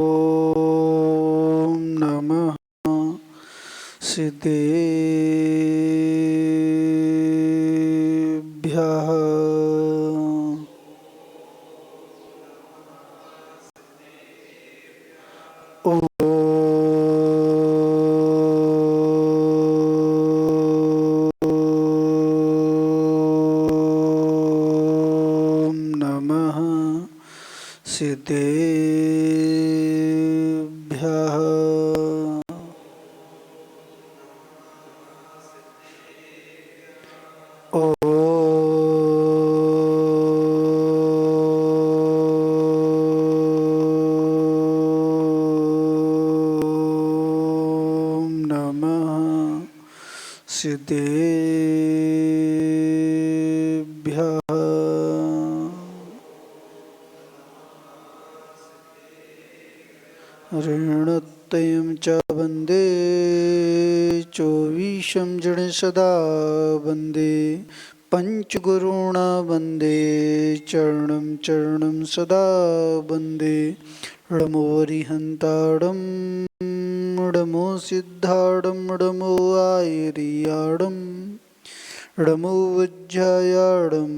ॐ नमः सिद्धेभ्यः। ॐ नमः सिद्धेभ्यः। ॐ नमः सिद्धेभ्यः। ऋणोत्तयं च वन्दे चोवीशं जन सदा वन्दे पंचगुरुण वन्दे चरणं चरणं सदा वन्दे णमो हरिहन्ताडं णमो सिद्धाडं णमो आयर्याडं णमो वज्रायाडं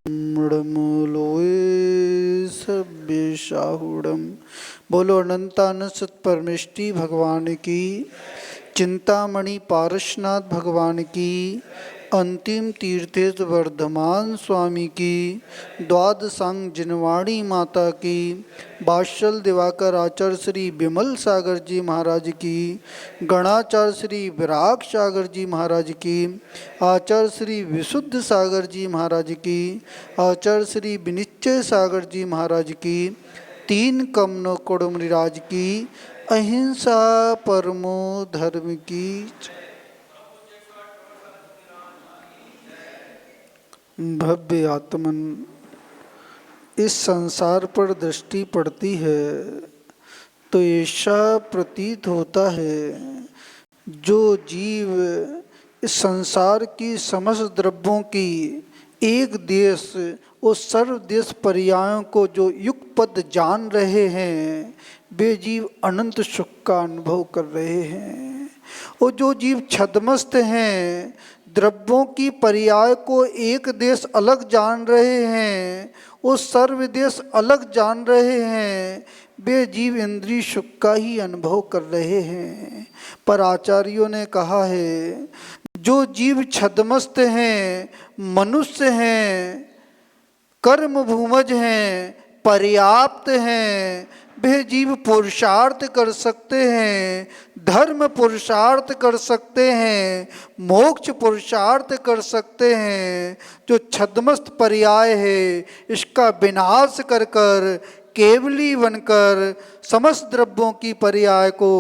णमो लोये सभ्यसाहुडं। बोलो अनंतानंद सत्परमेष्टि भगवान की, चिंतामणि पारसनाथ भगवान की, अंतिम तीर्थेश वर्धमान स्वामी की, द्वादशांग जिनवाणी माता की, बादशाह दिवाकर आचार्य श्री विमल सागर जी महाराज की, गणाचार्य श्री विराग सागर जी महाराज की, आचार्य श्री विशुद्ध सागर जी महाराज की, आचार्य श्री विनिश्चय सागर जी महाराज की, तीन कमनो कोडमराज की, अहिंसा परमो धर्म की। भव्य आत्मन, इस संसार पर दृष्टि पड़ती है तो ऐसा प्रतीत होता है जो जीव इस संसार की समस्त द्रव्यों की एक देश उस सर्व देश पर्यायों को जो युक्त पद जान रहे हैं, वे जीव अनंत सुख का अनुभव कर रहे हैं। और जो जीव छद्मस्त हैं, द्रव्यों की पर्याय को एक देश अलग जान रहे हैं, उस सर्व देश अलग जान रहे हैं, वे जीव इंद्रिय सुख का ही अनुभव कर रहे हैं। पर आचार्यों ने कहा है, जो जीव छद्मस्त हैं, मनुष्य हैं, कर्म भूमज हैं, पर्याप्त हैं, वे जीव पुरुषार्थ कर सकते हैं, धर्म पुरुषार्थ कर सकते हैं, मोक्ष पुरुषार्थ कर सकते हैं। जो छद्मस्त पर्याय है, इसका विनाश कर कर केवली बनकर समस्त द्रव्यों की पर्याय को,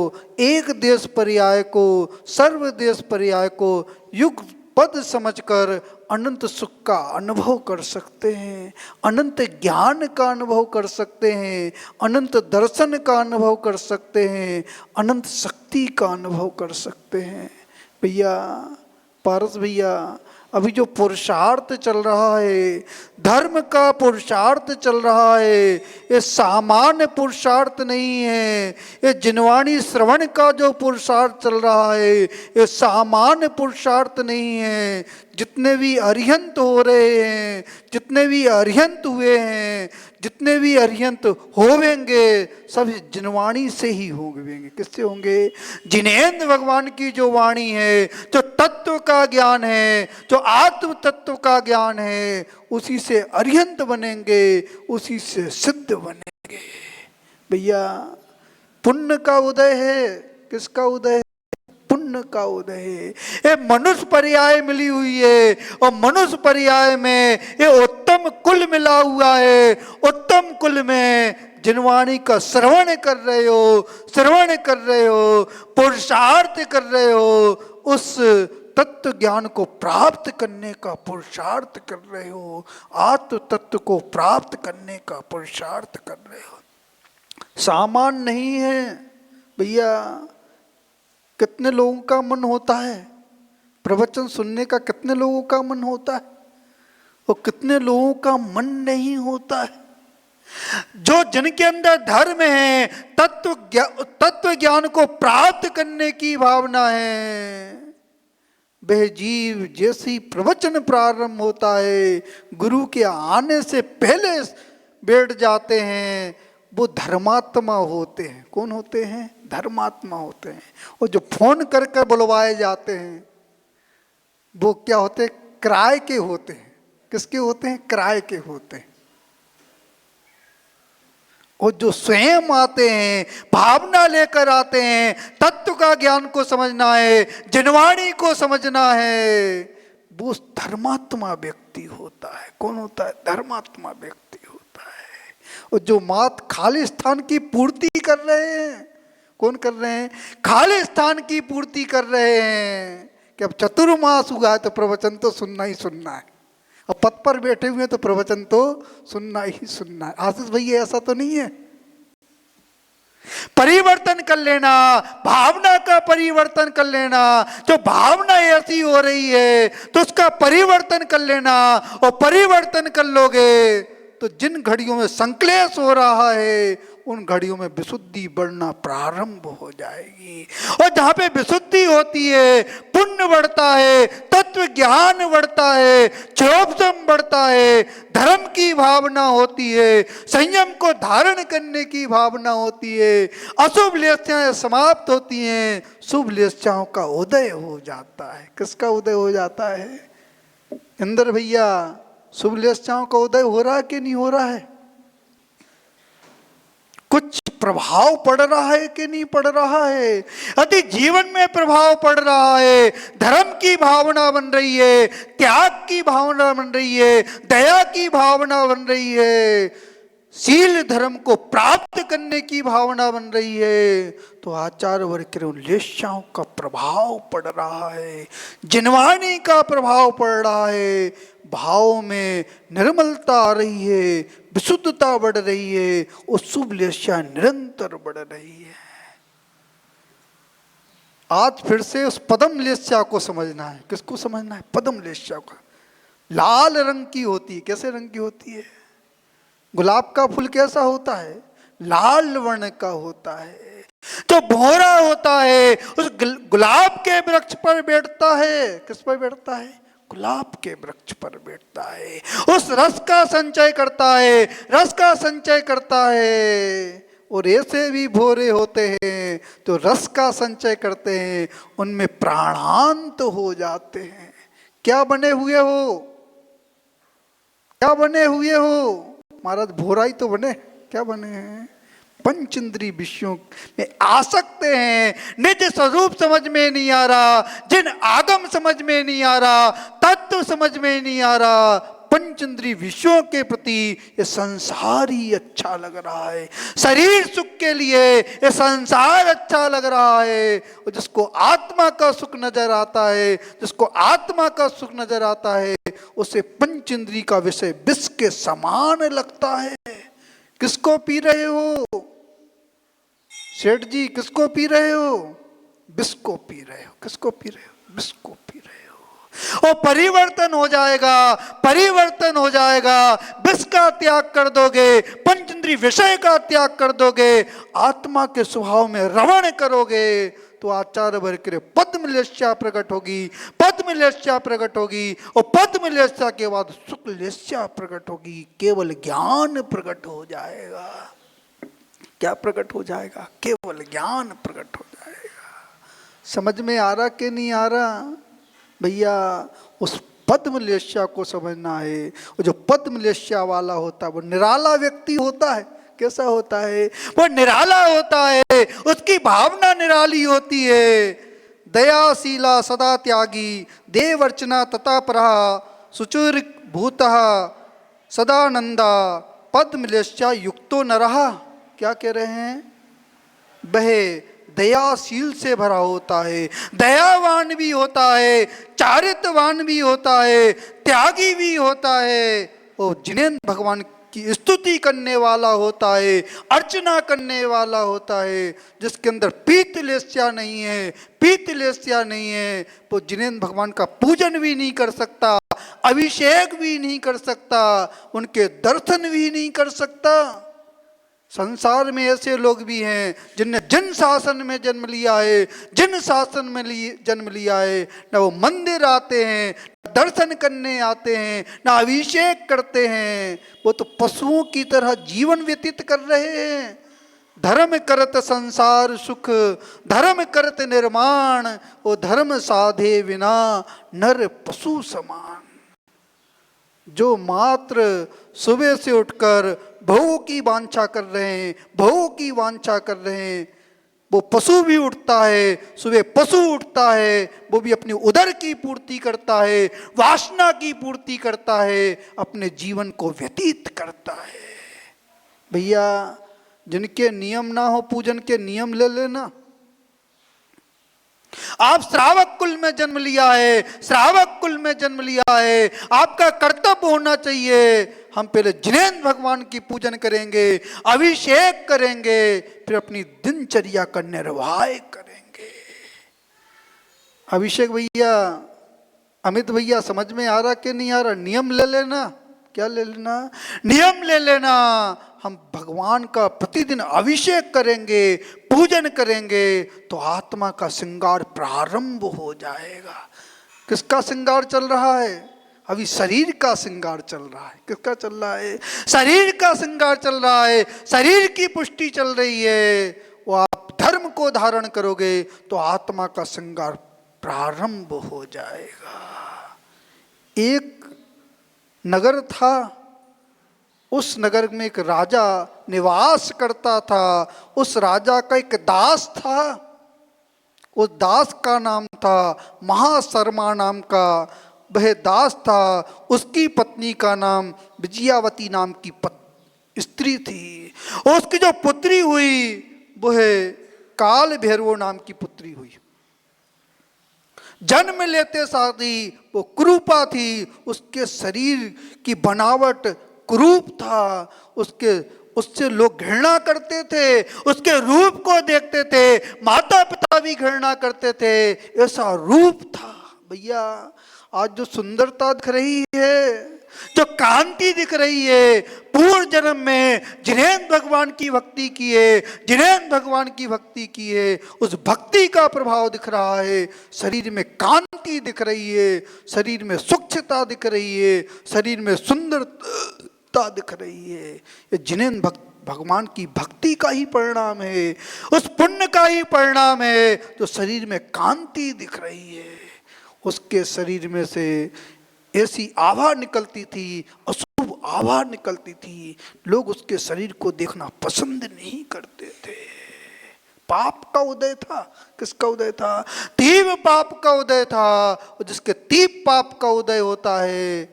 एक देश पर्याय को, सर्व देश पर्याय को युक्त पद समझकर अनंत सुख का अनुभव कर सकते हैं, अनंत ज्ञान का अनुभव कर सकते हैं, अनंत दर्शन का अनुभव कर सकते हैं, अनंत शक्ति का अनुभव कर सकते हैं। भैया पारस भैया, अभी जो पुरुषार्थ चल रहा है, धर्म का पुरुषार्थ चल रहा है, ये सामान्य पुरुषार्थ नहीं है। ये जिनवाणी श्रवण का जो पुरुषार्थ चल रहा है, ये सामान्य पुरुषार्थ नहीं है। जितने भी अरिहंत हो रहे हैं, जितने भी अरिहंत हुए हैं, जितने भी अरिहंत होवेंगे, सब जिनवाणी से ही होंगे। किससे होंगे? जिनेन्द्र भगवान की जो वाणी है, जो तत्व का ज्ञान है, जो आत्म तत्व का ज्ञान है, उसी से अरिहंत बनेंगे, उसी से सिद्ध बनेंगे। भैया पुण्य का उदय है। किसका उदय है? पुण्य का उदय है। ये मनुष्य पर्याय मिली हुई है, और मनुष्य पर्याय में ये उत्तम कुल मिला हुआ है। उत्तम कुल में जिनवाणी का श्रवण कर रहे हो, श्रवण कर रहे हो, पुरुषार्थ कर रहे हो, उस तत्व ज्ञान को प्राप्त करने का पुरुषार्थ कर रहे हो, आत्म तत्व को प्राप्त करने का पुरुषार्थ कर रहे हो। सामान नहीं है भैया। कितने लोगों का मन होता है प्रवचन सुनने का? कितने लोगों का मन होता है? और कितने लोगों का मन नहीं होता है? जो जिनके अंदर धर्म है, तत्व ज्ञान को प्राप्त करने की भावना है, वह जीव जैसे ही प्रवचन प्रारंभ होता है, गुरु के आने से पहले बैठ जाते हैं, वो धर्मात्मा होते हैं। कौन होते हैं? धर्मात्मा होते हैं। और जो फोन करके बुलवाए जाते हैं, वो क्या होते हैं? किराए के होते हैं। किसके होते हैं? किराए के होते हैं। और जो स्वयं आते हैं, भावना लेकर आते हैं, तत्व का ज्ञान को समझना है, जिनवाणी को समझना है, वो धर्मात्मा व्यक्ति होता है। कौन होता है? धर्मात्मा व्यक्ति होता है। और जो मात खाली स्थान की पूर्ति कर रहे हैं, कौन कर रहे हैं? खाली स्थान की पूर्ति कर रहे हैं कि अब चतुर्मास हुआ है तो प्रवचन तो सुनना ही सुनना है, अब पद पर बैठे हुए तो प्रवचन तो सुनना ही सुनना है। आशीष भैया ऐसा तो नहीं है? परिवर्तन कर लेना, भावना का परिवर्तन कर लेना। जो भावना ऐसी हो रही है तो उसका परिवर्तन कर लेना, और परिवर्तन कर लोगे तो जिन घड़ियों में संक्लेश हो रहा है उन घड़ियों में विशुद्धि बढ़ना प्रारंभ हो जाएगी। और जहां पे विशुद्धि होती है, पुण्य बढ़ता है, तत्व ज्ञान बढ़ता है, क्षोभसम बढ़ता है, धर्म की भावना होती है, संयम को धारण करने की भावना होती है, अशुभ लेस्याएं समाप्त होती हैं, शुभ लेस्याओं का उदय हो जाता है। किसका उदय हो जाता है? इंद्र भैया, शुभ लेस्याओं का उदय हो रहा है कि नहीं हो रहा है? कुछ प्रभाव पड़ रहा है कि नहीं पड़ रहा है? यदि जीवन में प्रभाव पड़ रहा है, धर्म की भावना बन रही है, त्याग की भावना बन रही है, दया की भावना बन रही है, शील धर्म को प्राप्त करने की भावना बन रही है, तो आचार वर्ग के लेस्याओं का प्रभाव पड़ रहा है, जिनवाणी का प्रभाव पड़ रहा है, भाव में निर्मलता आ रही है, विशुद्धता बढ़ रही है, और शुभ लेस्या निरंतर बढ़ रही है। आज फिर से उस पदम लेस्या को समझना है। किसको समझना है? पदम लेस्या का। लाल रंग की होती है। कैसे रंग की होती है? गुलाब का फूल कैसा होता है? लाल वर्ण का होता है। तो भौरा होता है, उस गुलाब के वृक्ष पर बैठता है। किस पर बैठता है? गुलाब के वृक्ष पर बैठता है। उस रस का संचय करता है, रस का संचय करता है। और ऐसे भी भौरे होते हैं तो रस का संचय करते हैं, उनमें प्राणांत हो जाते हैं। क्या बने हुए हो? क्या बने हुए हो? महाराज भोराई तो बने। क्या बने हैं? पंच इंद्रिय विषयों में आसक्त हैं। निज स्वरूप समझ में नहीं आ रहा, जिन आगम समझ में नहीं आ रहा, तत्व समझ में नहीं आ रहा, पंच इंद्रिय विषयों के प्रति ये संसार ही अच्छा लग रहा है। शरीर सुख के लिए ये संसार अच्छा लग रहा है। और जिसको आत्मा का सुख नजर आता है, जिसको आत्मा का सुख नजर आता है, उसे पंच इंद्रिय का विषय विष के समान लगता है। किसको पी रहे हो सेठ जी? किसको पी रहे हो? विष को पी रहे हो। किसको पी रहे हो? विष को पी रहे हो। और परिवर्तन हो जाएगा, परिवर्तन हो जाएगा। विष का त्याग कर दोगे, पंच इंद्रिय विषय का त्याग कर दोगे, आत्मा के स्वभाव में रमण करोगे, तो आचार्य वर्ग के पद्म लेस्या प्रकट होगी, पद्म लेस्या प्रकट होगी, और पद्म लेस्या के बाद शुक्ल लेस्या प्रकट होगी। केवल ज्ञान प्रकट हो जाएगा। क्या प्रकट हो जाएगा? केवल ज्ञान प्रकट हो जाएगा। समझ में आ रहा कि नहीं आ रहा भैया? उस पद्म लेस्या को समझना है। और जो पद्म लेस्या वाला होता है वो निराला व्यक्ति होता है। कैसा होता है? वो निराला होता है, उसकी भावना निराली होती है। दयाशीला सदा त्यागी, देवर्चना तथा प्रहा, सुचुर भूतः सदानंदा, पद्म लेस्या युक्तो न रहा। क्या कह रहे हैं? वह दयाशील से भरा होता है, दयावान भी होता है, चारित्रवान भी होता है, त्यागी भी होता है, और जिनेंद्र भगवान की स्तुति करने वाला होता है, अर्चना करने वाला होता है। जिसके अंदर पीत लेस्या नहीं है, पीत लेस्या नहीं है, वो जिनेंद्र भगवान का पूजन भी नहीं कर सकता, अभिषेक भी नहीं कर सकता, उनके दर्शन भी नहीं कर सकता। संसार में ऐसे लोग भी हैं जिनने जिन शासन में जन्म लिया है, जिन शासन में जन्म लिया है, ना वो मंदिर आते हैं, ना दर्शन करने आते हैं, ना अभिषेक करते हैं। वो तो पशुओं की तरह जीवन व्यतीत कर रहे हैं। धर्म करत संसार सुख, धर्म करत निर्माण, वो धर्म साधे बिना नर पशु समान। जो मात्र सुबह से उठकर भोग की वांछा कर रहे हैं, भोग की वांछा कर रहे हैं, वो पशु भी उठता है, सुबह पशु उठता है, वो भी अपनी उदर की पूर्ति करता है, वासना की पूर्ति करता है, अपने जीवन को व्यतीत करता है। भैया, जिनके नियम ना हो पूजन के नियम ले लेना। आप श्रावक कुल में जन्म लिया है, श्रावक कुल में जन्म लिया है, आपका कर्तव्य होना चाहिए हम पहले जिनेंद्र भगवान की पूजन करेंगे, अभिषेक करेंगे, फिर अपनी दिनचर्या का निर्वाह करेंगे। अभिषेक भैया, अमित भैया, समझ में आ रहा कि नहीं आ रहा? नियम ले लेना। क्या ले लेना? नियम ले लेना। हम भगवान का प्रतिदिन अभिषेक करेंगे, पूजन करेंगे तो आत्मा का श्रृंगार प्रारंभ हो जाएगा। किसका श्रृंगार चल रहा है? अभी शरीर का श्रृंगार चल रहा है। किसका चल रहा है? शरीर का श्रृंगार चल रहा है, शरीर की पुष्टि चल रही है। वो आप धर्म को धारण करोगे तो आत्मा का श्रृंगार प्रारंभ हो जाएगा। एक नगर था, उस नगर में एक राजा निवास करता था। उस राजा का एक दास था, उस दास का नाम था महाशर्मा नाम का। वह दास था, उसकी पत्नी का नाम विजयावती नाम की स्त्री थी। और उसकी जो पुत्री हुई वह काल भैरव नाम की पुत्री हुई। जन्म लेते साथ ही वो कुरूपा थी, उसके शरीर की बनावट कुरूप था, उससे लोग घृणा करते थे, उसके रूप को देखते थे, माता पिता भी घृणा करते थे, ऐसा रूप था। भैया, आज जो सुंदरता दिख रही है, जो कांति दिख रही है, पूर्व जन्म में जिनेंद्र भगवान की भक्ति की है, जिनेंद्र भगवान की भक्ति की है, उस भक्ति का प्रभाव दिख रहा है। शरीर में कांति दिख रही है, शरीर में सूक्ष्मता दिख रही है, शरीर में सुंदरता दिख रही है। ये जिनेंद्र भगवान की भक्ति का ही परिणाम है, उस पुण्य का ही परिणाम है जो शरीर में कांति दिख रही है। उसके शरीर में से ऐसी आभा निकलती थी, अशुभ आभा निकलती थी, लोग उसके शरीर को देखना पसंद नहीं करते थे। पाप का उदय था। किसका उदय था? तीव्र पाप का उदय था। और जिसके तीव्र पाप का उदय होता है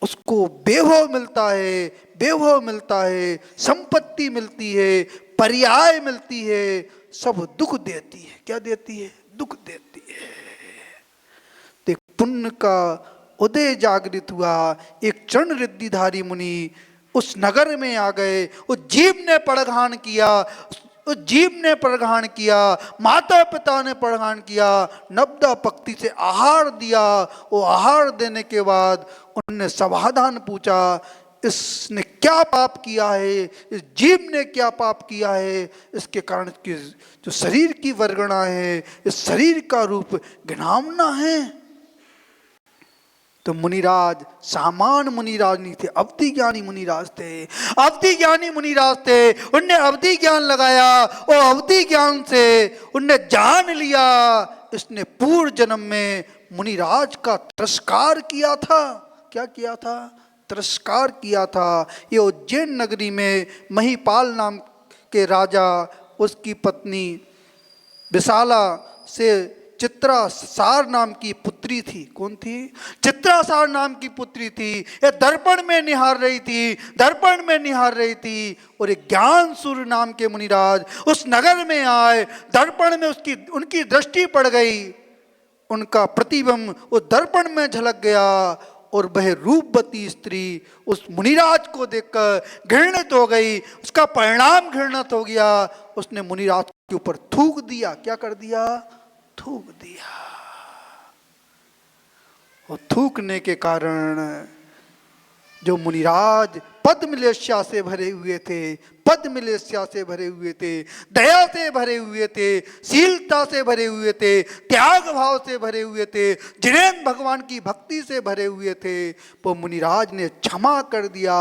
उसको वैभव मिलता है, वैभव मिलता है, संपत्ति मिलती है, पर्याय मिलती है, सब दुख देती है। क्या देती है? दुख देती है। पुण्य का उदय जागृत हुआ। एक चरण रिद्धिधारी मुनि उस नगर में आ गए। उस जीव ने प्रगान किया, उस जीव ने प्रगान किया, माता पिता ने प्रगान किया, नब्दा पक्ति से आहार दिया। वो आहार देने के बाद उन्होंने समाधान पूछा, इसने क्या पाप किया है, इस जीव ने क्या पाप किया है, इसके कारण की जो शरीर की वर्गणा है, इस शरीर का रूप घिनौना है। तो मुनिराज सामान्य मुनिराज नहीं थे, अवधि ज्ञानी मुनिराज थे। अवधि ज्ञानी मुनिराज थे। उनने अवधि ज्ञान लगाया और अवधि ज्ञान से उनने जान लिया इसने पूर्व जन्म में मुनिराज का तिरस्कार किया था। क्या किया था? तिरस्कार किया था। ये उज्जैन नगरी में महिपाल नाम के राजा, उसकी पत्नी विशाला से चित्रासार नाम की पुत्री थी। कौन थी? चित्रासार नाम की पुत्री थी। ये दर्पण में निहार रही थी, दर्पण में निहार रही थी। और एक ज्ञान सूर्य नाम के मुनिराज उस नगर में आए। दर्पण में उनकी दृष्टि पड़ गई, उनका प्रतिबिंब उस दर्पण में झलक गया और वह रूपवती स्त्री उस मुनिराज को देखकर घृणित हो गई। उसका परिणाम घृणित हो गया। उसने मुनिराज के ऊपर थूक दिया। क्या कर दिया? थूक दिया। और थूकने के कारण जो मुनिराज पद मिलेच्छा से भरे हुए थे, पद मिलेच्छा से भरे हुए थे, दया से भरे हुए थे, शीलता से भरे हुए थे, त्याग भाव से भरे हुए थे, जिनेन्द्र भगवान की भक्ति से भरे हुए थे। वो मुनिराज ने क्षमा कर दिया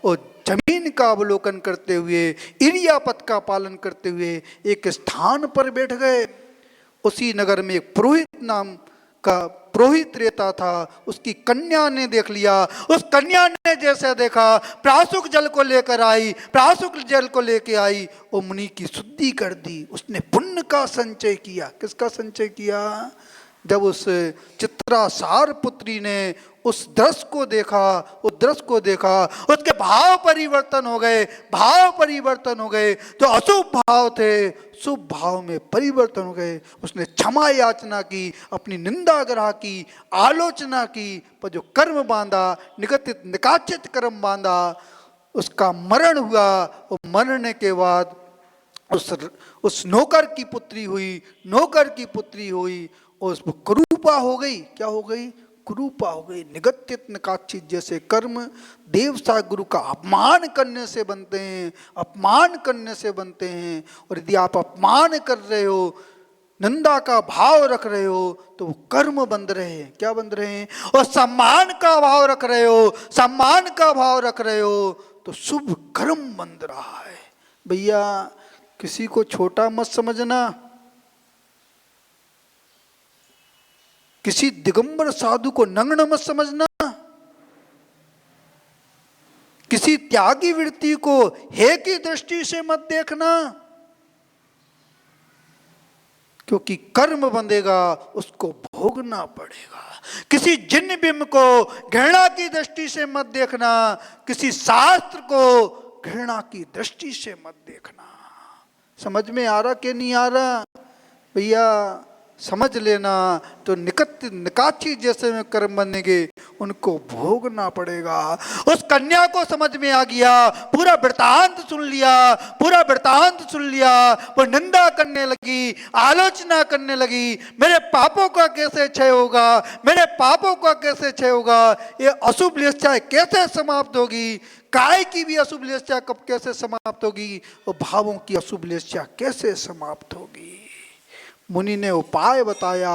और जमीन का अवलोकन करते हुए, इरियापत का पालन करते हुए एक स्थान पर बैठ गए। उसी नगर में एक पुरोहित नाम का पुरोहित रहता था। उसकी कन्या ने देख लिया। उस कन्या ने जैसे देखा, प्रासुक जल को लेकर आई, प्रासुक जल को लेके आई, वो मुनि की शुद्धि कर दी। उसने पुण्य का संचय किया। किसका संचय किया? जब उस चित्रासार पुत्री ने उस दृश्य को देखा, उस दृश्य को देखा, उसके भाव परिवर्तन हो गए, भाव परिवर्तन हो गए। जो अशुभ भाव थे, शुभ भाव में परिवर्तन हो गए। उसने क्षमा याचना की, अपनी निंदा ग्रह की, आलोचना की, पर जो कर्म बांधा, निगतित निकाचित कर्म बांधा, उसका मरण हुआ। और मरने के बाद उस नौकर की पुत्री हुई, नौकर की पुत्री हुई, और उसको कुरूपा हो गई। क्या हो गई? कुरूपा हो गई। निगतित निकाचित जैसे कर्म देवता गुरु का अपमान करने से बनते हैं, अपमान करने से बनते हैं। और यदि आप अपमान कर रहे हो, निंदा का भाव रख रहे हो, तो वो कर्म बंध रहे हैं। क्या बंध रहे हैं? और सम्मान का भाव रख रहे हो, सम्मान का भाव रख रहे हो, तो शुभ कर्म बंध रहा है। भैया, किसी को छोटा मत समझना। किसी दिगंबर साधु को नग्न मत समझना। किसी त्यागी वृत्ति को हे की दृष्टि से मत देखना, क्योंकि कर्म बंधेगा, उसको भोगना पड़ेगा। किसी जिन बिंब को घृणा की दृष्टि से मत देखना, किसी शास्त्र को घृणा की दृष्टि से मत देखना। समझ में आ रहा कि नहीं आ रहा? भैया समझ लेना। तो निकाची जैसे में कर्म बनेंगे, उनको भोगना पड़ेगा। उस कन्या को समझ में आ गया, पूरा वृतांत सुन लिया, पूरा वृतांत सुन लिया। वो निंदा करने लगी, आलोचना करने लगी। मेरे पापों का कैसे क्षय होगा, मेरे पापों का कैसे क्षय होगा, ये अशुभ लेच्छा कैसे समाप्त होगी, काय की भी अशुभ लेच्छा कब कैसे समाप्त होगी, और भावों की अशुभ लेच्छा कैसे समाप्त होगी। मुनि ने उपाय बताया।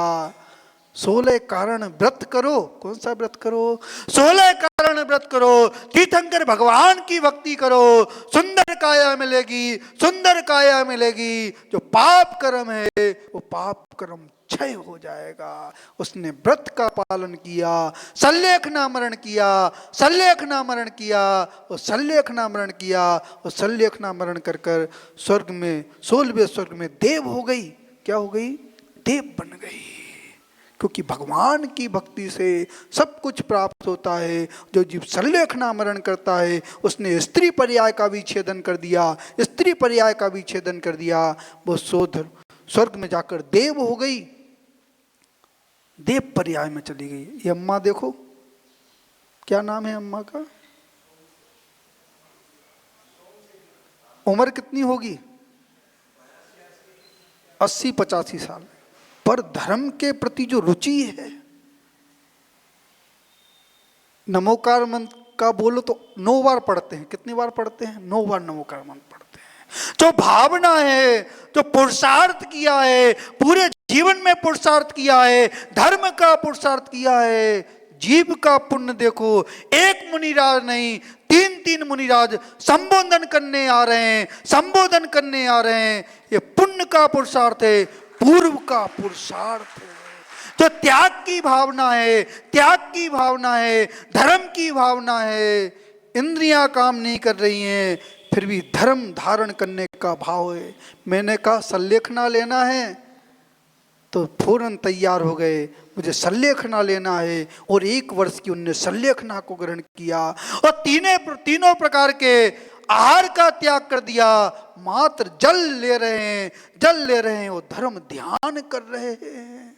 16 कारण व्रत करो। कौन सा व्रत करो? 16 कारण व्रत करो। तीर्थंकर भगवान की भक्ति करो, सुंदर काया मिलेगी, सुंदर काया मिलेगी। जो पाप कर्म है, वो पाप कर्म क्षय हो जाएगा। उसने व्रत का पालन किया, सल्लेखना मरण किया, सल्लेखना मरण किया, और सल्लेखना मरण किया, और सल्लेखना मरण कर कर स्वर्ग में, 16वें स्वर्ग में देव हो गई। क्या हो गई? देव बन गई। क्योंकि भगवान की भक्ति से सब कुछ प्राप्त होता है। जो जीव सल्लेखना मरण करता है, उसने स्त्री पर्याय का भी छेदन कर दिया, स्त्री पर्याय का भी छेदन कर दिया। वो सोधर स्वर्ग में जाकर देव हो गई, देव पर्याय में चली गई। ये अम्मा देखो, क्या नाम है अम्मा का? उम्र कितनी होगी? 80-85 साल। पर धर्म के प्रति जो रुचि है, नमोकार मंत्र का बोलो तो 9 बार पढ़ते हैं। कितनी बार पढ़ते हैं? 9 बार नमोकार मंत्र पढ़ते हैं। जो भावना है, जो पुरुषार्थ किया है, पूरे जीवन में पुरुषार्थ किया है, धर्म का पुरुषार्थ किया है, जीव का पुण्य देखो। एक मुनिराज नहीं, 3 मुनिराज संबोधन करने आ रहे हैं, संबोधन करने आ रहे हैं। ये पुण्य का पुरुषार्थ है, पूर्व का पुरुषार्थ है। जो त्याग की भावना है, त्याग की भावना है, धर्म की भावना है। इंद्रियां काम नहीं कर रही हैं, फिर भी धर्म धारण करने का भाव है। मैंने कहा सल्लेखना लेना है, तो फौरन तैयार हो गए, मुझे सल्लेखना लेना है। और 1 वर्ष की उनने सल्लेखना को ग्रहण किया, और तीनों प्रकार के आहार का त्याग कर दिया। मात्र जल ले रहे हैं, जल ले रहे हैं, वो धर्म ध्यान कर रहे हैं।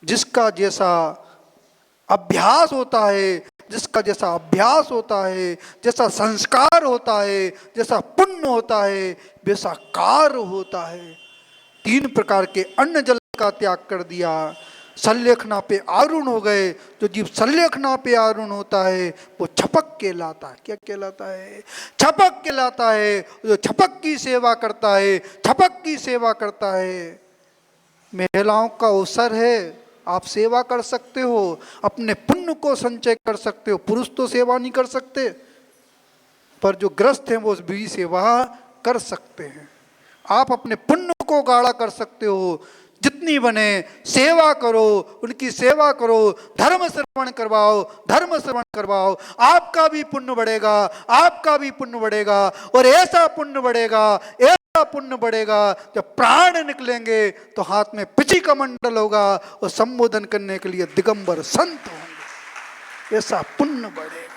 जिसका जैसा अभ्यास होता है, जिसका जैसा अभ्यास होता है, जैसा संस्कार होता है, जैसा पुण्य होता है, वैसा कार्य होता है। 3 प्रकार के अन्न जल का त्याग कर दिया। संलेखना पे आरूढ़ हो गए। जो जीव संलेखना पे आरूढ़ होता है वो छपक कहलाता है। क्या कहलाता है? छपक कहलाता है। जो छपक की सेवा करता है, छपक की सेवा करता है। महिलाओं का अवसर है, आप सेवा कर सकते हो, अपने पुण्य को संचय कर सकते हो। पुरुष तो सेवा नहीं कर सकते, पर जो ग्रस्त हैं वो भी सेवा कर सकते हैं। आप अपने पुण्य को गाढ़ा कर सकते हो, जितनी बने सेवा करो, उनकी सेवा करो, धर्म श्रवण करवाओ, धर्म श्रवण करवाओ। आपका भी पुण्य बढ़ेगा, आपका भी पुण्य बढ़ेगा। और ऐसा पुण्य बढ़ेगा, ऐसा पुण्य बढ़ेगा, जब प्राण निकलेंगे तो हाथ में पिछी का मंडल होगा और संबोधन करने के लिए दिगंबर संत होंगे। ऐसा पुण्य बढ़ेगा।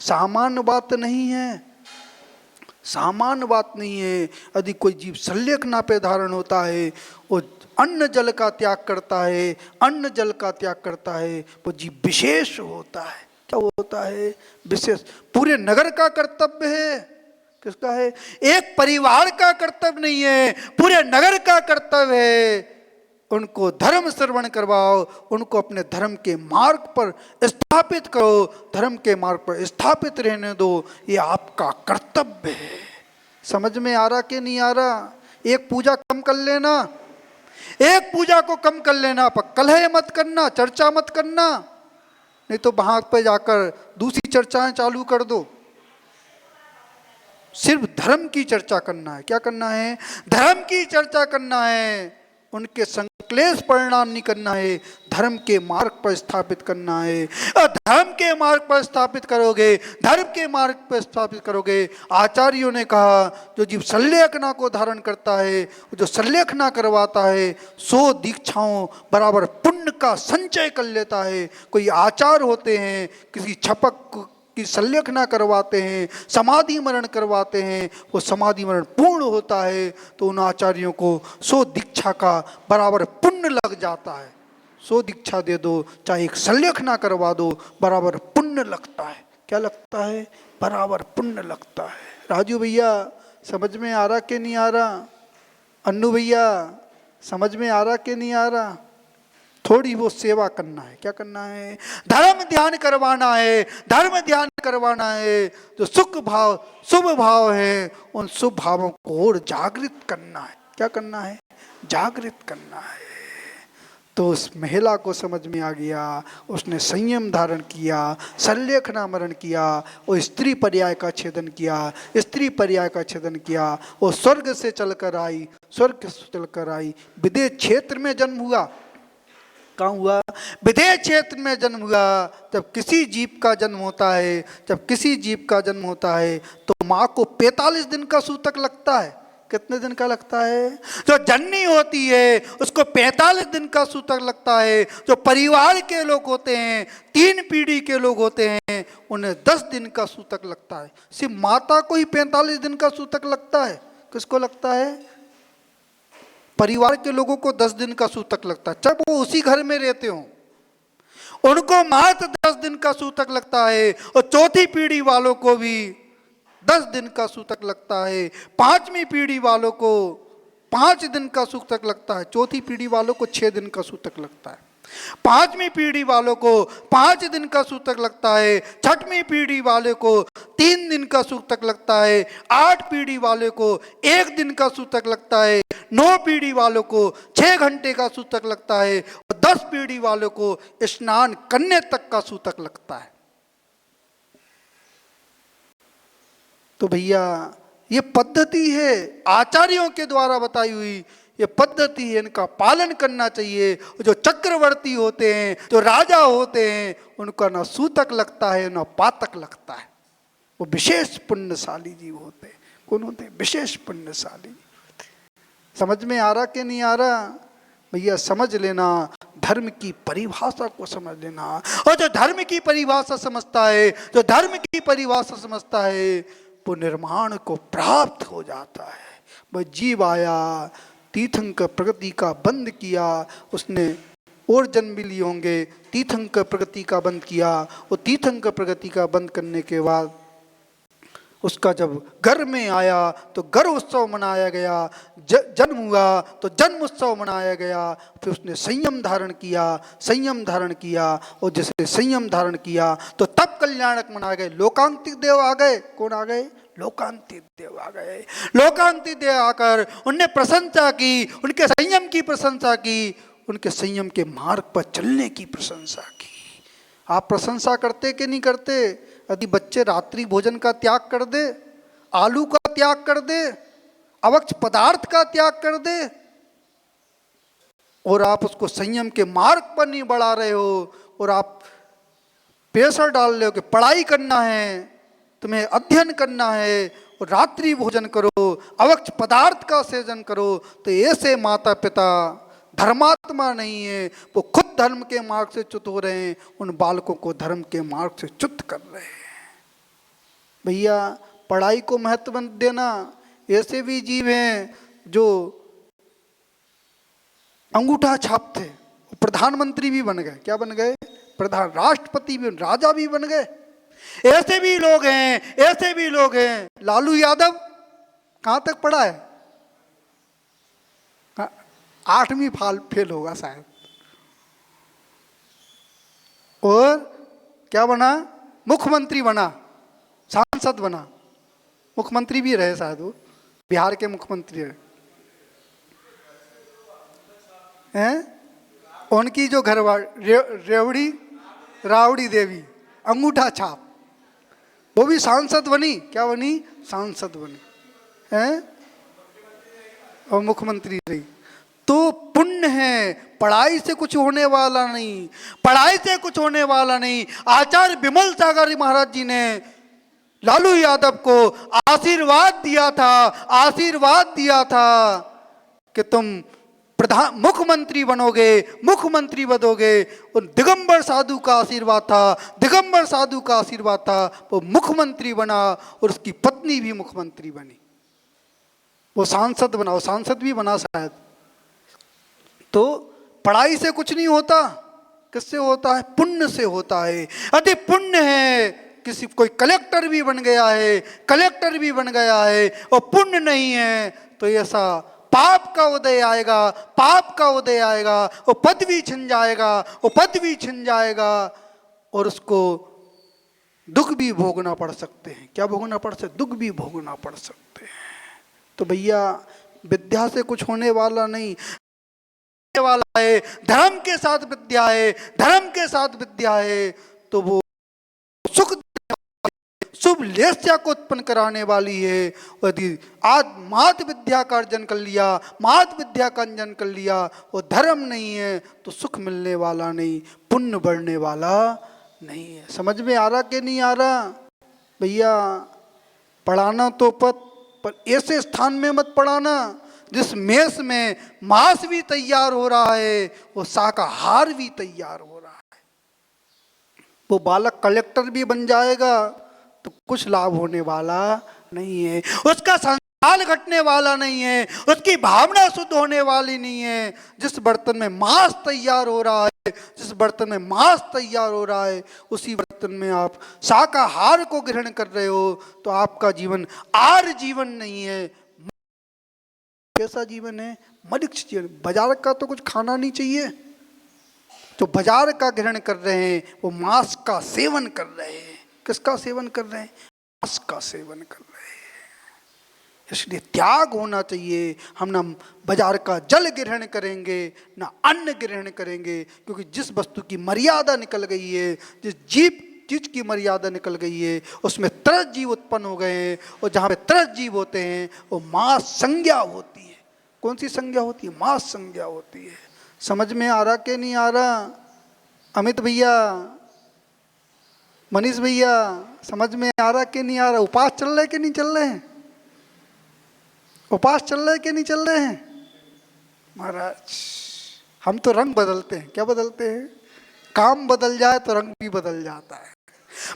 सामान्य बात नहीं है, सामान्य बात नहीं है। यदि कोई जीव संलेखना पे धारण होता है, वो अन्न जल का त्याग करता है, अन्न जल का त्याग करता है, वो जीव विशेष होता है। क्या होता है? विशेष। पूरे नगर का कर्तव्य है। किसका है? एक परिवार का कर्तव्य नहीं है, पूरे नगर का कर्तव्य है। उनको धर्म श्रवण करवाओ, उनको अपने धर्म के मार्ग पर स्थापित करो, धर्म के मार्ग पर स्थापित रहने दो। ये आपका कर्तव्य है। समझ में आ रहा कि नहीं आ रहा? एक पूजा कम कर लेना, एक पूजा को कम कर लेना, पर कलह मत करना, चर्चा मत करना, नहीं तो वहां पे जाकर दूसरी चर्चाएं चालू कर दो। सिर्फ धर्म की चर्चा करना है। क्या करना है? धर्म की चर्चा करना है। उनके संक्लेश परिणाम नहीं करना है, धर्म के मार्ग पर स्थापित करना है। और धर्म के मार्ग पर स्थापित करोगे, धर्म के मार्ग पर स्थापित करोगे। आचार्यों ने कहा, जो जीव संलेखना को धारण करता है, जो संलेखना करवाता है, 100 दीक्षाओं बराबर पुण्य का संचय कर लेता है। कोई आचार होते हैं, किसी छपक की संलेखना करवाते हैं, समाधि मरण करवाते हैं, वो समाधि मरण पूर्ण होता है तो उन आचार्यों को 100 दीक्षा का बराबर पुण्य लग जाता है। 100 दीक्षा दे दो, चाहे एक संलेखना करवा दो, बराबर पुण्य लगता है। क्या लगता है? बराबर पुण्य लगता है। राजू भैया समझ में आ रहा कि नहीं आ रहा? अन्नू भैया समझ में आ रहा कि नहीं आ रहा? थोड़ी वो सेवा करना है। क्या करना है? धर्म ध्यान करवाना है, धर्म ध्यान करवाना है। जो सुख भाव, शुभ भाव है, उन शुभ भावों को और जागृत करना है। क्या करना है? जागृत करना है। तो उस महिला को समझ में आ गया, उसने संयम धारण किया, संलेखना मरण किया, वो स्त्री पर्याय का छेदन किया, स्त्री पर्याय का छेदन किया। वो स्वर्ग से चलकर आई, स्वर्ग से चलकर आई, विदेह क्षेत्र में जन्म हुआ। कहाँ हुआ? विदेह क्षेत्र में जन्म हुआ। जब किसी जीव का जन्म होता है, जब किसी जीव का जन्म होता है तो माँ को 45 दिन का सूतक लगता है। कितने दिन का लगता है? जो जननी होती है उसको 45 दिन का सूतक लगता है। जो परिवार के लोग होते हैं, 3 पीढ़ी के लोग होते हैं, उन्हें 10 दिन का सूतक लगता है। सिर्फ माता को ही 45 दिन का सूतक लगता है। किसको लगता है? परिवार के लोगों को 10 दिन का सूतक लगता है, चाहे वो उसी घर में रहते हो, उनको मात्र 10 दिन का सूतक लगता है। और चौथी पीढ़ी वालों को भी 10 दिन का सूतक लगता है। 5वीं पीढ़ी वालों को 5 दिन का सूतक लगता है। चौथी पीढ़ी वालों को 6 दिन का सूतक लगता है। 5वीं पीढ़ी वालों को 5 दिन का सूतक लगता है। 6वीं पीढ़ी वाले को 3 दिन का सूतक लगता है। 8 पीढ़ी वाले को 1 दिन का सूतक लगता है। 9 पीढ़ी वालों को 6 घंटे का सूतक लगता है। और 10 पीढ़ी वालों को स्नान करने तक का सूतक लगता है। तो भैया ये पद्धति है, आचार्यों के द्वारा बताई हुई ये पद्धति है, इनका पालन करना चाहिए। जो चक्रवर्ती होते हैं, जो राजा होते हैं, उनका ना सूतक लगता है ना पातक लगता है। वो विशेष पुण्यशाली जीव होते हैं। कौन होते हैं? विशेष पुण्यशाली। समझ में आ रहा कि नहीं आ रहा? भैया समझ लेना, धर्म की परिभाषा को समझ लेना। और जो धर्म की परिभाषा समझता है, जो धर्म की परिभाषा समझता है, वो निर्माण को प्राप्त हो जाता है। वह जीव आया, तीर्थंकर प्रगति का बंद किया, उसने और जन्म भी लिए होंगे, तीर्थंकर प्रगति का बंद किया। और तीर्थंकर प्रगति का बंद करने के बाद उसका जब घर में आया तो घर उत्सव मनाया गया, जन्म हुआ तो जन्म उत्सव मनाया गया। फिर उसने संयम धारण किया, संयम धारण किया, और जैसे संयम धारण किया तो तब कल्याणक मनाए गए। लोकांतिक देव आ गए। कौन आ गए? लोकांतिक देव आ गए। लोकांतिक देव आकर उनने प्रशंसा की, उनके संयम की प्रशंसा की, उनके संयम के मार्ग पर चलने की प्रशंसा की। आप प्रशंसा करते कि नहीं करते? यदि बच्चे रात्रि भोजन का त्याग कर दे, आलू का त्याग कर दे, अवक्ष पदार्थ का त्याग कर दे, और आप उसको संयम के मार्ग पर नहीं बढ़ा रहे हो, और आप प्रेशर डाल रहे हो कि पढ़ाई करना है, तुम्हें अध्ययन करना है, और रात्रि भोजन करो, अवक्ष पदार्थ का सेवन करो, तो ऐसे माता पिता धर्मात्मा नहीं है। वो खुद धर्म के मार्ग से च्युत हो रहे हैं, उन बालकों को धर्म के मार्ग से च्युत कर रहे हैं। भैया पढ़ाई को महत्व देना। ऐसे भी जीव हैं जो अंगूठा छाप थे, प्रधानमंत्री भी बन गए। क्या बन गए? प्रधान, राष्ट्रपति भी, राजा भी बन गए। ऐसे भी लोग हैं, ऐसे भी लोग हैं। लालू यादव कहां तक पढ़ा है? 8वीं फेल होगा शायद। और क्या बना? मुख्यमंत्री बना, सांसद बना, मुख्यमंत्री भी रहे शायद, वो बिहार के मुख्यमंत्री हैं। उनकी जो घरवाली रावड़ी देवी, अंगूठा छाप, वो भी सांसद बनी। क्या बनी? सांसद बनी हैं, और मुख्यमंत्री रही। तो पुण्य है, पढ़ाई से कुछ होने वाला नहीं, पढ़ाई से कुछ होने वाला नहीं। आचार्य विमल सागर महाराज जी ने लालू यादव को आशीर्वाद दिया था, आशीर्वाद दिया था कि तुम मुख्यमंत्री बनोगे, मुख्यमंत्री बनोगे। और दिगंबर साधु का आशीर्वाद था, दिगंबर साधु का आशीर्वाद था, वो मुख्यमंत्री बना, और उसकी पत्नी भी मुख्यमंत्री बनी, वो सांसद बना, वो सांसद भी बना शायद। तो पढ़ाई से कुछ नहीं होता, किससे होता है? पुण्य से होता है। यदि पुण्य है, किसी कोई कलेक्टर भी बन गया है, कलेक्टर भी बन गया है, और पुण्य नहीं है, तो ऐसा पाप का उदय आएगा, पाप का उदय आएगा, वो पदवी छिन जाएगा, वो पदवी छिन जाएगा, और उसको दुख भी भोगना पड़ सकते हैं। क्या भोगना पड़ सकते? दुख भी भोगना पड़ सकते हैं। तो भैया विद्या से कुछ होने वाला नहीं वाला है, धर्म के साथ विद्या है, धर्म के साथ विद्या है, तो वो सुख शुभ लेस्या को उत्पन्न कराने वाली है। यदि आज मात विद्या का अर्जन कर लिया, मात विद्या का अर्जन कर लिया, वो धर्म नहीं है, तो सुख मिलने वाला नहीं, पुण्य बढ़ने वाला नहीं है। समझ में आ रहा कि नहीं आ रहा? भैया पढ़ाना तो पर ऐसे स्थान में मत पढ़ाना जिस मेस में मांस भी तैयार हो रहा है, वो शाकाहार भी तैयार हो रहा है। वो बालक कलेक्टर भी बन जाएगा तो कुछ लाभ होने वाला नहीं है, उसका संस्कार घटने वाला नहीं है, उसकी भावना शुद्ध होने वाली नहीं है। जिस बर्तन में मांस तैयार हो रहा है, जिस बर्तन में मांस तैयार हो रहा है, उसी बर्तन में आप शाकाहार को ग्रहण कर रहे हो, तो आपका जीवन आर्य जीवन नहीं है। कैसा जीवन है? मलिक्ष जीवन। बाजार का तो कुछ खाना नहीं चाहिए, तो बाजार का ग्रहण कर रहे हैं, वो मांस का सेवन कर रहे हैं। किसका सेवन कर रहे हैं? मांस का सेवन कर रहे हैं। इसलिए त्याग होना चाहिए। हम ना बाजार का जल ग्रहण करेंगे, ना अन्न ग्रहण करेंगे, क्योंकि जिस वस्तु की मर्यादा निकल गई है, जिस चीज की मर्यादा निकल गई है, उसमें त्रस जीव उत्पन्न हो गए हैं, और जहाँ पे त्रस जीव होते हैं वो मांस संज्ञा होती है। कौन सी संज्ञा होती है? मांस संज्ञा होती है। समझ में आ रहा कि नहीं आ रहा? अमित भैया, मनीष भैया, समझ में आ रहा कि नहीं आ रहा? उपास चल रहे कि नहीं चल रहे हैं? उपास चल रहे कि नहीं चल रहे हैं? महाराज हम तो रंग बदलते हैं। क्या बदलते हैं? काम बदल जाए तो रंग भी बदल जाता है।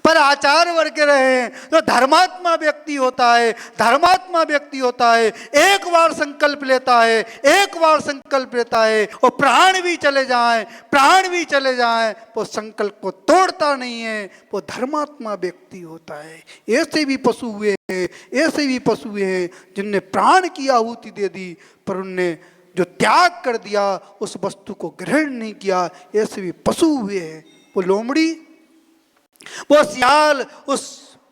पर आचार वर्ग रहे तो धर्मात्मा व्यक्ति होता है, धर्मात्मा व्यक्ति होता है, एक बार संकल्प लेता है, एक बार संकल्प लेता है और प्राण भी चले जाएं, प्राण भी चले जाएं, वो संकल्प को तोड़ता नहीं है, वो धर्मात्मा व्यक्ति होता है। ऐसे भी पशु हुए हैं, ऐसे भी पशु हुए हैं जिनने प्राण की आहुति दे दी पर उनने जो त्याग कर दिया उस वस्तु को ग्रहण नहीं किया, ऐसे भी पशु हुए हैं। वो लोमड़ी, वो सियाल उस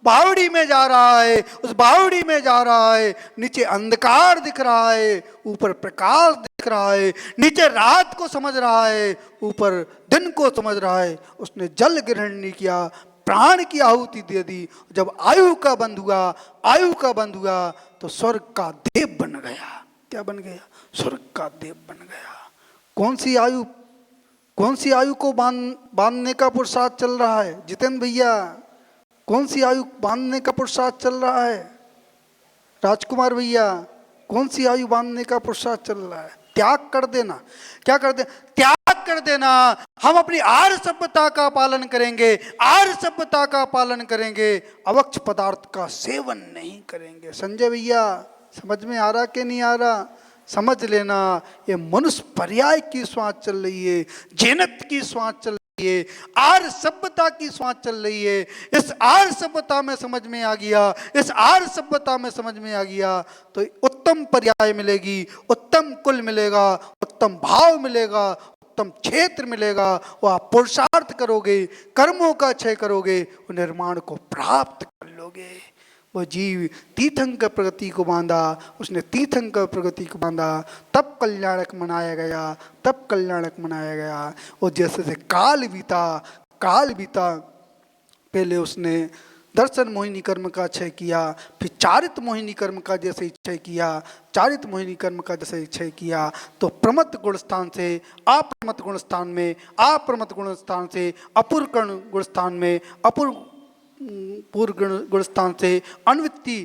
बावड़ी में जा रहा है, उस बावड़ी में जा रहा है, नीचे अंधकार दिख रहा है, ऊपर प्रकाश दिख रहा है, नीचे रात को समझ रहा है, ऊपर दिन को समझ रहा है। उसने जल ग्रहण नहीं किया, प्राण की आहुति दे दी। जब आयु का बंध हुआ, आयु का बंध हुआ तो स्वर्ग का देव बन गया। क्या बन गया? स्वर्ग का देव बन गया। कौन सी आयु, कौन सी आयु को बांधने का पुरुषार्थ चल रहा है जितेंद्र भैया? कौन सी आयु बांधने का पुरुषार्थ चल रहा है राजकुमार भैया? कौन सी आयु बांधने का पुरुषार्थ चल रहा है? त्याग कर देना। क्या कर दे? त्याग कर देना। हम अपनी आर्य सभ्यता का पालन करेंगे, आर्य सभ्यता का पालन करेंगे, अवक्ष पदार्थ का सेवन नहीं करेंगे। संजय भैया समझ में आ रहा कि नहीं आ रहा? समझ लेना, ये मनुष्य पर्याय की श्वास चल रही है, जैनत की श्वास चल रही है, आर्य सभ्यता की श्वास चल रही है। इस आर्य सभ्यता में समझ में आ गया, इस आर्य सभ्यता में समझ में आ गया तो उत्तम पर्याय मिलेगी, उत्तम कुल मिलेगा, उत्तम भाव मिलेगा, उत्तम क्षेत्र मिलेगा। वो आप पुरुषार्थ करोगे, कर्मों का क्षय करोगे, निर्माण को प्राप्त कर लोगे। वो जीव तीर्थंकर प्रगति को बांधा, उसने तीर्थंकर प्रगति को बांधा, तब कल्याणक मनाया गया, तब कल्याणक मनाया गया। और जैसे से काल बीता, काल बीता, पहले उसने दर्शन मोहिनी कर्म का क्षय किया, फिर चारित मोहिनी कर्म का जैसे क्षय किया, चारित मोहिनी कर्म का जैसे क्षय किया तो प्रमत्त गुण स्थान से अप्रमत्त गुण स्थान में, अप्रमत्त गुण स्थान से अपूर्ण गुण स्थान में, अपूर्ण पूर्व गुण स्थान से अनवित्ती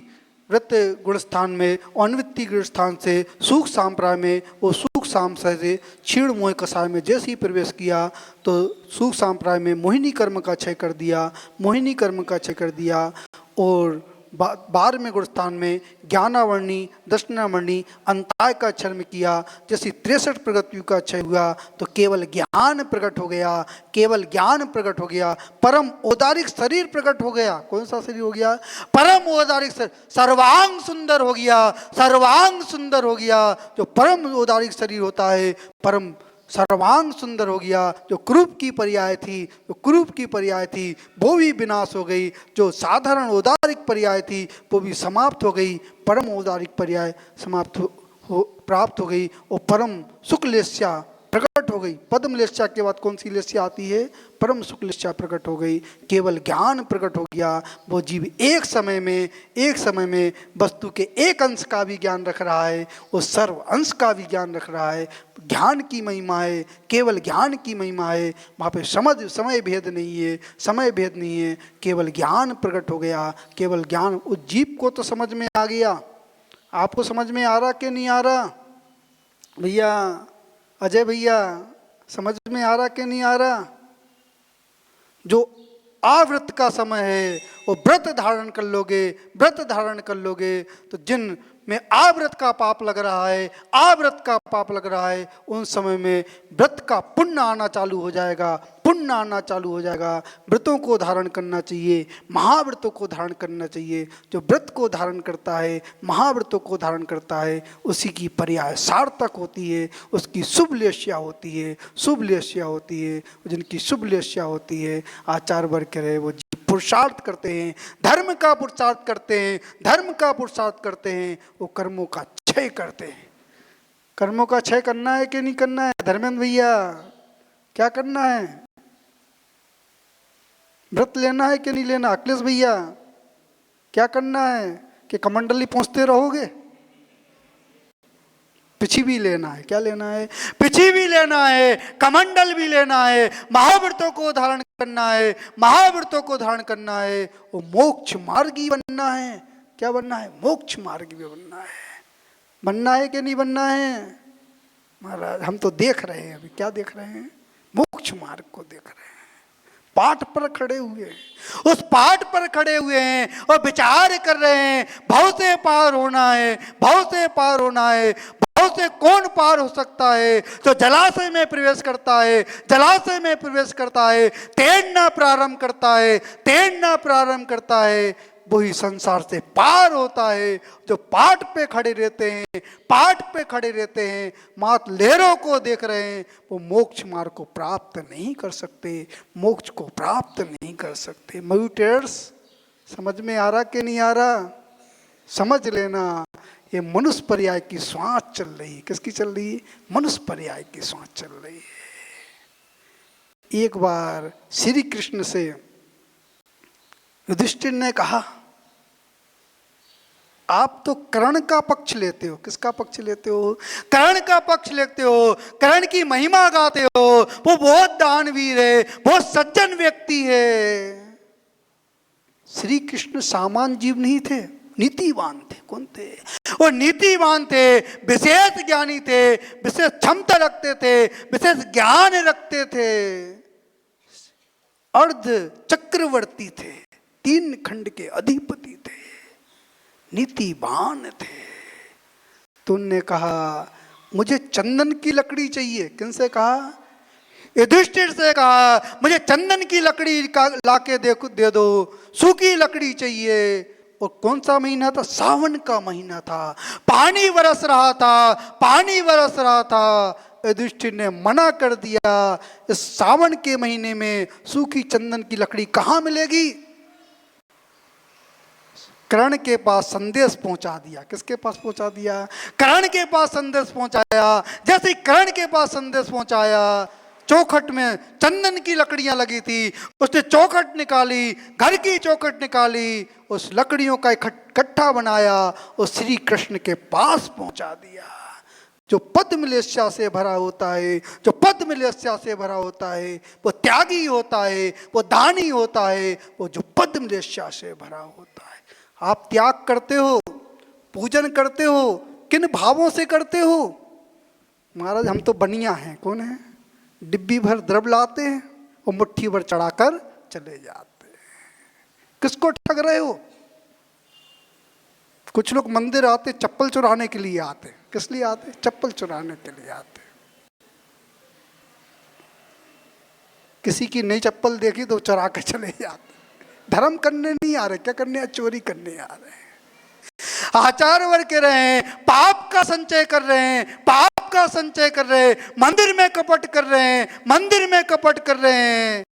वृत्त गुण स्थान में, अनवित्ती गुण स्थान से सुख सांप्राय में, वो सुख सांप्रदाय से क्षीण मोह कसाय में जैसे ही प्रवेश किया तो सुख सांप्राय में मोहिनी कर्म का क्षय कर दिया, मोहिनी कर्म का क्षय कर दिया। और 12वें गुण स्थान में ज्ञानावर्णी, दर्शनावर्णी, अंताय का क्षय किया। जैसे 63 प्रगतियों का क्षय हुआ तो केवल ज्ञान प्रकट हो गया, केवल ज्ञान प्रकट हो गया, परम औदारिक शरीर प्रकट हो गया। कौन सा शरीर हो गया? परम औदारिक शरीर, सर्वांग सुंदर हो गया, सर्वांग सुंदर हो गया। जो परम औदारिक शरीर होता है, परम सर्वांग सुंदर हो गया। जो क्रूप की पर्याय थी, जो क्रूप की पर्याय थी वो भी विनाश हो गई, जो साधारण औदारिक पर्याय थी वो भी समाप्त हो गई, परम औदारिक पर्याय समाप्त हो प्राप्त हो गई और परम सुख लेस्या प्रकट हो गई। पद्म लेस्या के बाद कौन सी लेस्या आती है? परम सुख लेस्या प्रकट हो गई। केवल ज्ञान प्रकट हो गया। वो जीव एक समय में वस्तु के एक अंश का भी ज्ञान रख रहा है, वो सर्व अंश का भी ज्ञान रख रहा है। ज्ञान की महिमा है, केवल ज्ञान की महिमा है। वहाँ पे समय भेद नहीं है, समय भेद नहीं है, केवल ज्ञान प्रकट हो गया, केवल ज्ञान। उस जीव को तो समझ में आ गया। आपको समझ में आ रहा कि नहीं आ रहा भैया? अजय भैया समझ में आ रहा कि नहीं आ रहा? जो आवृत का समय है वो व्रत धारण कर लोगे, व्रत धारण कर लोगे तो जिन में आवृत का पाप लग रहा है, आवृत का पाप लग रहा है, उन समय में व्रत का पुण्य आना चालू हो जाएगा, पुण्य आना चालू हो जाएगा। व्रतों को धारण करना चाहिए, महाव्रतों को धारण करना चाहिए। जो व्रत को धारण करता है, महाव्रतों को धारण करता है, उसी की पर्याय सार्थक होती है, उसकी शुभ लेस्या होती है, शुभ लेस्या होती है। जिनकी शुभ लेस्या होती है, आचार वर्ग रहे, वो पुरुषार्थ करते हैं, धर्म का पुरुषार्थ करते हैं, धर्म का पुरुषार्थ करते हैं, वो कर्मों का क्षय करते हैं। कर्मों का क्षय करना है कि नहीं करना है धर्मेंद्र भैया? क्या करना है? व्रत लेना है कि नहीं लेना? अखिलेश भैया क्या करना है? कि कमंडली पहुंचते रहोगे? पिछी भी लेना है। क्या लेना है? पिछी भी लेना है, कमंडल भी लेना है, महाव्रतों को धारण करना है, महाव्रतों को धारण करना है, वो मोक्ष मार्गी बनना है। क्या बनना है? मोक्ष मार्गी भी बनना है। बनना है कि नहीं बनना है? महाराज हम तो देख रहे हैं, अभी क्या देख रहे हैं? मोक्ष मार्ग को देख रहे हैं। पाठ पर खड़े हुए हैं, उस पाठ पर खड़े हुए हैं और विचार कर रहे हैं भव से पार होना है, भव से पार होना है। भव से कौन पार हो सकता है? जो जलाशय में प्रवेश करता है, जलाशय में प्रवेश करता है, तैरना प्रारंभ करता है, तैरना प्रारंभ करता है, वही संसार से पार होता है। जो पाठ पे खड़े रहते हैं, पाठ पे खड़े रहते हैं, मात लहरों को देख रहे हैं, वो मोक्ष मार्ग को प्राप्त नहीं कर सकते, मोक्ष को प्राप्त नहीं कर सकते। म्यूटेटर्स, समझ में आ रहा कि नहीं आ रहा? समझ लेना, ये मनुष्य पर्याय की श्वास चल रही है। किसकी चल रही है? मनुष्य पर्याय की श्वास चल रही है। एक बार श्री कृष्ण से युधिष्ठिर ने कहा, आप तो कर्ण का पक्ष लेते हो। किसका पक्ष लेते हो? कर्ण का पक्ष लेते हो, कर्ण की महिमा गाते हो, वो बहुत दानवीर है, बहुत सज्जन व्यक्ति है। श्री कृष्ण सामान्य जीव नहीं थे, नीतिवान थे। कौन थे? वो नीतिवान थे, विशेष ज्ञानी थे, विशेष क्षमता रखते थे, विशेष ज्ञान रखते थे, अर्ध चक्रवर्ती थे, 3 खंड के अधिपति थे, नीतिवान थे। तुमने कहा मुझे चंदन की लकड़ी चाहिए। किनसे कहा? युधिष्ठिर से कहा मुझे चंदन की लकड़ी लाके दे दो, सूखी लकड़ी चाहिए। और कौन सा महीना था? सावन का महीना था, पानी बरस रहा था, पानी बरस रहा था। युधिष्ठिर ने मना कर दिया, इस सावन के महीने में सूखी चंदन की लकड़ी कहाँ मिलेगी? कर्ण के पास संदेश पहुंचा दिया। किसके पास पहुंचा दिया? कर्ण के पास संदेश पहुंचाया। जैसे ही कर्ण के पास संदेश पहुंचाया, चौखट में चंदन की लकड़ियां लगी थी, उसने चौखट निकाली, घर की चौखट निकाली, उस लकड़ियों का इकट्ठा बनाया और श्री कृष्ण के पास पहुंचा दिया। जो पद मिलेच्छा से भरा होता है, जो पद मिलेच्छा से भरा होता है, वो त्यागी होता है, वो दानी होता है, वो जो पद मिलेच्छा से भरा होता है। आप त्याग करते हो, पूजन करते हो, किन भावों से करते हो? महाराज हम तो बनिया हैं। कौन है? डिब्बी भर द्रव लाते हैं और मुट्ठी भर चढ़ाकर चले जाते हैं। किसको ठग रहे हो? कुछ लोग मंदिर आते चप्पल चुराने के लिए आते। किस लिए आते? चप्पल चुराने के लिए आते। किसी की नई चप्पल देखी तो चुरा के चले जाते। धर्म करने नहीं आ रहे, क्या करने? चोरी करने आ रहे हैं। आचार वर्ग के रहे हैं, पाप का संचय कर रहे हैं, पाप का संचय कर रहे हैं, मंदिर में कपट कर रहे हैं, मंदिर में कपट कर रहे हैं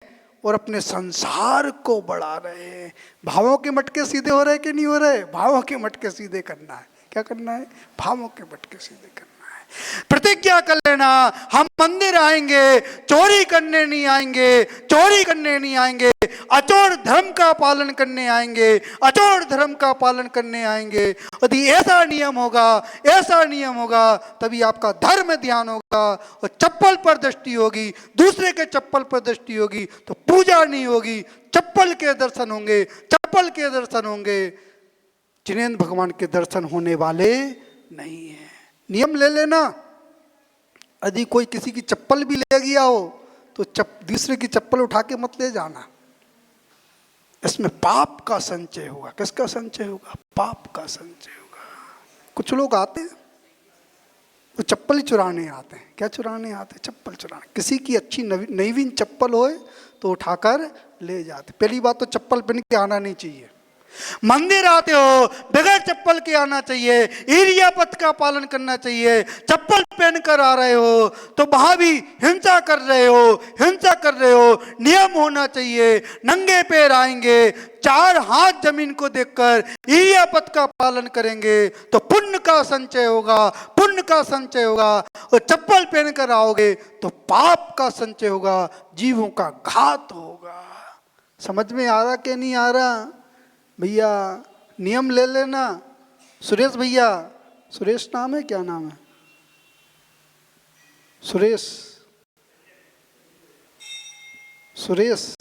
और अपने संसार को बढ़ा रहे हैं। भावों के मटके सीधे हो रहे कि नहीं हो रहे? भावों के मटके सीधे करना है। क्या करना है? भावों के मटके सीधे करना है। प्रतिज्ञा कर लेना, हम मंदिर आएंगे, चोरी करने नहीं आएंगे, चोरी करने नहीं आएंगे, अचोर धर्म का पालन करने आएंगे, अचोर धर्म का पालन करने आएंगे। यदि ऐसा नियम होगा, ऐसा नियम होगा, तभी आपका धर्म ध्यान होगा और चप्पल पर दृष्टि होगी, दूसरे के चप्पल पर दृष्टि होगी तो पूजा नहीं होगी, चप्पल के दर्शन होंगे, चप्पल के दर्शन होंगे। जिनेंद्र भगवान के दर्शन होने वाले नहीं है। नियम ले लेना, यदि कोई किसी की चप्पल भी ले गया हो तो दूसरे की चप्पल उठा के मत ले जाना। इसमें पाप का संचय होगा। किसका संचय होगा? पाप का संचय होगा। कुछ लोग आते हैं वो चप्पल ही चुराने आते हैं। क्या चुराने आते हैं? चप्पल चुराने। किसी की अच्छी नवीन चप्पल होए तो उठाकर ले जाते। पहली बात तो चप्पल पहन के आना नहीं चाहिए। मंदिर आते हो बगैर चप्पल के आना चाहिए, एरिया पथ का पालन करना चाहिए। चप्पल पहनकर आ रहे हो तो वहां भी हिंसा कर रहे हो, हिंसा कर रहे हो। नियम होना चाहिए, नंगे पैर आएंगे, 4 हाथ जमीन को देखकर एरिया पथ का पालन करेंगे तो पुण्य का संचय होगा, पुण्य का संचय होगा। और चप्पल पहनकर आओगे तो पाप का संचय होगा, जीवों का घात होगा। समझ में आ रहा कि नहीं आ रहा? भैया नियम ले लेना। सुरेश भैया, सुरेश नाम है? क्या नाम है? सुरेश, सुरेश,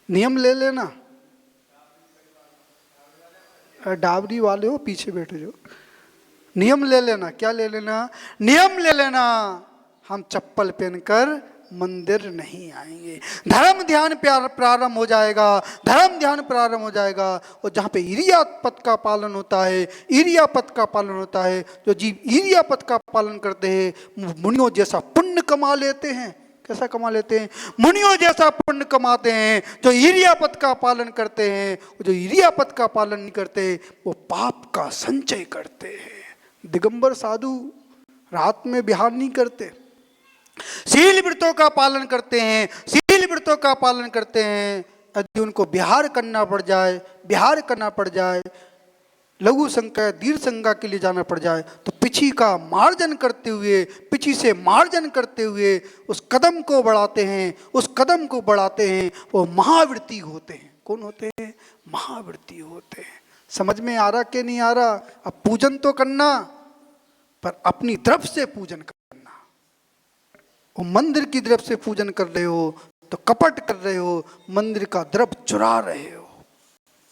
नियम ले लेना। डाबरी वाले हो, पीछे बैठे जो, नियम ले लेना। क्या ले लेना? नियम ले लेना। हम चप्पल पहनकर मंदिर नहीं आएंगे। धर्म ध्यान प्रारंभ हो जाएगा, धर्म ध्यान प्रारंभ हो जाएगा। और जहाँ पे इरियापद का पालन होता है, इरियापद का पालन होता है, जो जीव इरियापद का पालन करते हैं मुनियों जैसा पुण्य कमा लेते हैं। कैसा कमा लेते हैं? मुनियों जैसा पुण्य कमाते हैं। जो इरियापद का पालन करते हैं, जो इरियापद का पालन नहीं करते वो पाप का संचय करते हैं। दिगंबर साधु रात में विहार नहीं करते, शील व्रतों का पालन करते हैं, शील व्रतों का पालन करते हैं। यदि उनको विहार करना पड़ जाए, विहार करना पड़ जाए, लघु संज्ञा दीर्घ संज्ञा के लिए जाना पड़ जाए, तो पिछी का मार्जन करते हुए, पिछी से मार्जन करते हुए उस कदम को बढ़ाते हैं, उस कदम को बढ़ाते हैं। वो महावृत्ति होते हैं। कौन होते हैं? महावृत्ति होते हैं। समझ में आ रहा कि नहीं आ रहा? अब पूजन तो करना, पर अपनी तरफ से पूजन करना। वो मंदिर की तरफ से पूजन कर रहे हो तो कपट कर रहे हो, मंदिर का द्रव्य चुरा रहे हो।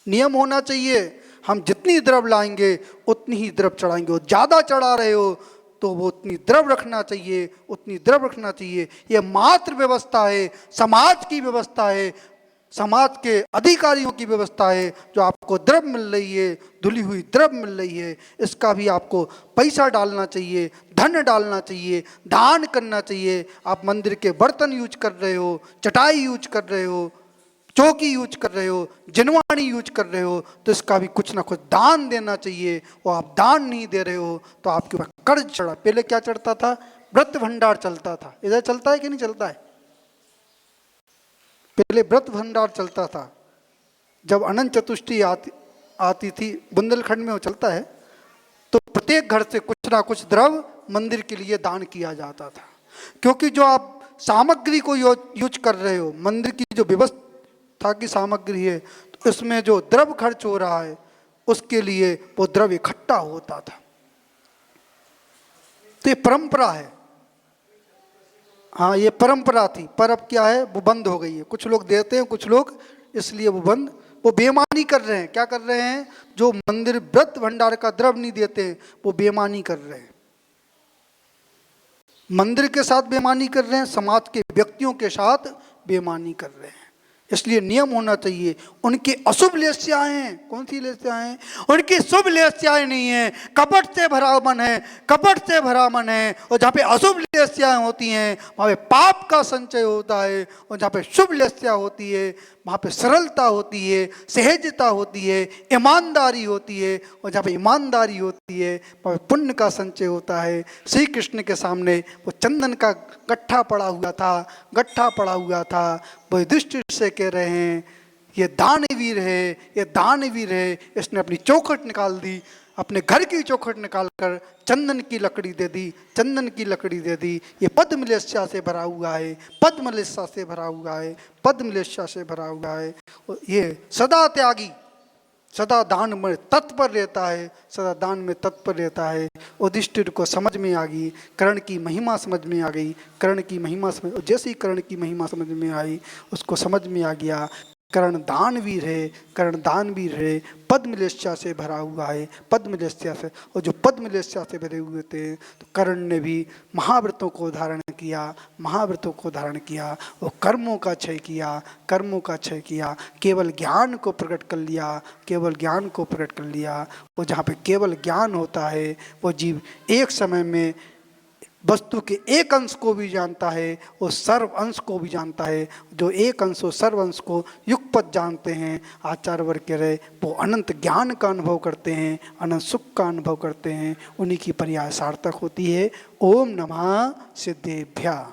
नियम होना चाहिए, हम जितनी द्रव्य लाएंगे उतनी ही द्रव्य चढ़ाएंगे। और ज़्यादा चढ़ा रहे हो तो वो उतनी द्रव्य रखना चाहिए, उतनी द्रव्य रखना चाहिए। ये मात्र व्यवस्था है, समाज की व्यवस्था है, समाज के अधिकारियों की व्यवस्था है। जो आपको द्रव्य मिल रही है, धुली हुई द्रव्य मिल रही है, इसका भी आपको पैसा डालना चाहिए, धन डालना चाहिए, दान करना चाहिए। आप मंदिर के बर्तन यूज कर रहे हो, चटाई यूज कर रहे हो, चौकी यूज कर रहे हो, जिनवाणी यूज कर रहे हो, तो इसका भी कुछ ना कुछ दान देना चाहिए। और आप दान नहीं दे रहे हो तो आपके ऊपर कर्ज चढ़ा। पहले क्या चढ़ता था? व्रत भंडार चलता था। इधर चलता है कि नहीं चलता है? पहले व्रत भंडार चलता था। जब अनंत चतुष्टय आती थी, बुंदेलखंड में वो चलता है, तो प्रत्येक घर से कुछ ना कुछ द्रव्य मंदिर के लिए दान किया जाता था। क्योंकि जो आप सामग्री को यूज कर रहे हो, मंदिर की जो व्यवस्था की सामग्री है, तो इसमें जो द्रव्य खर्च हो रहा है उसके लिए वो द्रव्य इकट्ठा होता था। तो ये परंपरा है। हाँ, ये परंपरा थी, पर अब क्या है, वो बंद हो गई है। कुछ लोग देते हैं, कुछ लोग इसलिए वो बंद, वो बेईमानी कर रहे हैं। क्या कर रहे हैं? जो मंदिर व्रत भंडार का द्रव्य नहीं देते वो बेईमानी कर रहे हैं। मंदिर के साथ बेईमानी कर रहे हैं, समाज के व्यक्तियों के साथ बेईमानी कर रहे हैं। इसलिए नियम होना चाहिए। उनकी अशुभ लेस्याएं हैं। कौन सी लेस्याएं हैं? उनकी शुभ लेस्याएं नहीं है, कपट से भरा मन है, कपट से भरा मन है। और जहाँ पे अशुभ लेस्याएं होती हैं वहाँ पे पाप का संचय होता है। और जहाँ पे शुभ लेस्या होती है वहाँ पे सरलता होती है, सहजता होती है, ईमानदारी होती है। और जहाँ पे ईमानदारी होती है वहाँ पे पुण्य का संचय होता है। श्री कृष्ण के सामने वो चंदन का गट्ठा पड़ा हुआ था, गट्ठा पड़ा हुआ था। वो युधिष्ठिर से कह रहे हैं ये दानवीर है, ये दानवीर है। इसने अपनी चौखट निकाल दी, अपने घर की चौखट निकालकर चंदन की लकड़ी दे दी, चंदन की लकड़ी दे दी। ये पद्मलेस्या से भरा हुआ है, पद्मलेस्या से भरा हुआ है, पद्मलेस्या से भरा हुआ है। ये सदा त्यागी, सदा दान में तत्पर रहता है, सदा दान में तत्पर रहता है। युधिष्ठिर को समझ में आ गई, कर्ण की महिमा समझ में आ गई, कर्ण की महिमा समझ, जैसे ही कर्ण की महिमा समझ में आई उसको समझ में आ गया कर्ण दानवीर है, कर्ण दानवीर है, पद्मलेस्या से भरा हुआ है, पद्मलेस्या से। और जो पद्मलेस्या से भरे हुए थे तो कर्ण ने भी महाव्रतों को धारण किया, महाव्रतों को धारण किया। वो कर्मों का क्षय किया, कर्मों का क्षय किया, केवल ज्ञान को प्रकट कर लिया, केवल ज्ञान को प्रकट कर लिया। वो जहाँ पे केवल ज्ञान होता है वो जीव एक समय में वस्तु के एक अंश को भी जानता है, वो सर्व अंश को भी जानता है। जो एक अंश और सर्व अंश को युगपत जानते हैं, आचार्य वर्ग कह रहे, वो अनंत ज्ञान का अनुभव करते हैं, अनंत सुख का अनुभव करते हैं। उन्हीं की पर्याय सार्थक होती है। ओम नमः सिद्धेभ्यः।